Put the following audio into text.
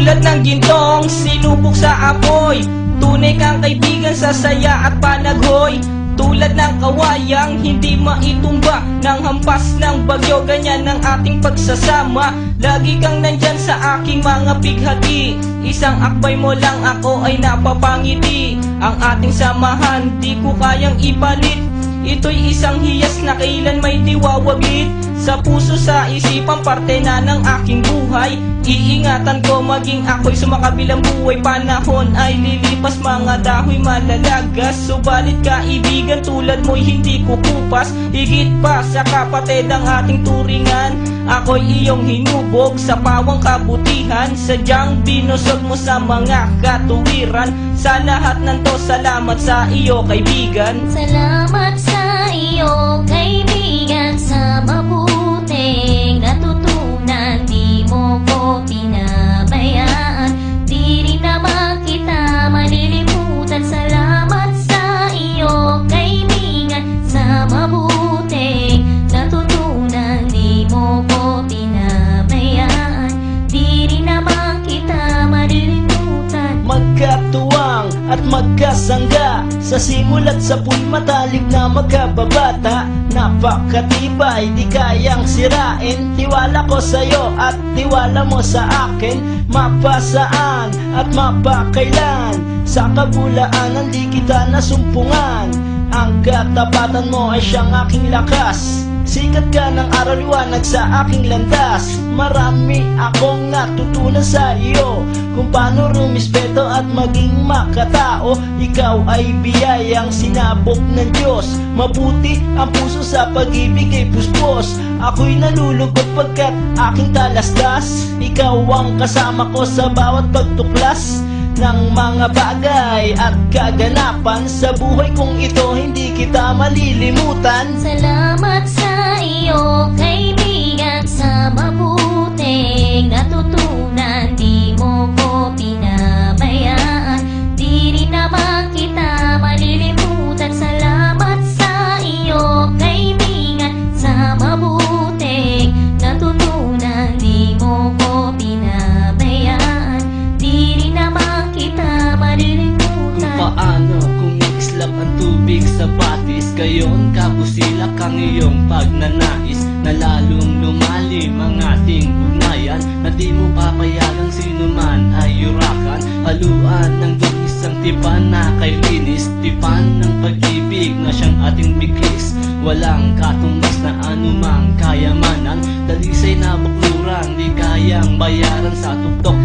Tulad ng gintong sinubok sa apoy, tunay kang kaibigan sa saya at panaghoy. Tulad ng kawayang hindi maitumba ng hampas ng bagyo, ganyan ang ating pagsasama. Lagi kang nandyan sa aking mga bighati, isang akbay mo lang ako ay napapangiti. Ang ating samahan di ko kayang ipalit, ito'y isang hiyas na kailan may diwawaglit. Sa puso, sa isipan, parte na ng aking buhay. Iingatan ko maging ako'y sumakabilang buhay. Panahon ay lilipas, mga dahoy malalagas, subalit kaibigan tulad mo'y hindi kukupas. Higit pa sa kapatid ang ating turingan, ako'y iyong hinubog sa pawang kabutihan. Sadyang binusog mo sa mga katuwiran. Sa lahat ng to, salamat sa iyo kaibigan. Salamat sa iyo kaibigan, sa mabuting natutunan. Di mo ko pinabayaan, di rin naman kita malilimutan. Salamat sa iyo kaibigan, sa mabuting natutunan. Di mo ko pinabayaan, di rin naman kita malilimutan. Magkatuwang at magkasangga, sa simulat sa puy matalik na magkababata. Napakatibay, di kayang sirain, tiwala ko sa'yo at tiwala mo sa akin. Mapasaan at mapakailan, sa kabulaanan di kita nasumpungan. Ang katapatan mo ay siyang aking lakas, sikat ka ng araw liwanag sa aking landas. Marami akong natutunan sa iyo, kung paano rumispeto at maging makatao. Ikaw ay biyayang sinabok ng Diyos, mabuti ang puso sa pag-ibig ay puspos. Ako'y nalulugod pagkat aking talastas, ikaw ang kasama ko sa bawat pagtuklas ng mga bagay at kaganapan. Sa buhay kong ito hindi kita malilimutan. Salamat sa iyo kaibigan, sa mabuting natutunan. Di mo ko pinabayaan, di rin naman kita malilimutan. Salamat sa iyo kaibigan, sa mabuting natutunan. Di mo ko pinabayaan, di rin naman kita malilimutan. Kung paano kumikislap ang tubig sa batis, gayon kabusilak ang iyong pagnanais, na lalong lumalim ang ating ugnayan, na di mo papayagang sino man ay yurakan. Haluan ng dungis ang tipan na kay linis, tipan ng pag-ibig na siyang ating biglis. Walang katumbas na anumang kayamanan, dalisay na bakluran di kayang bayaran sa tuktok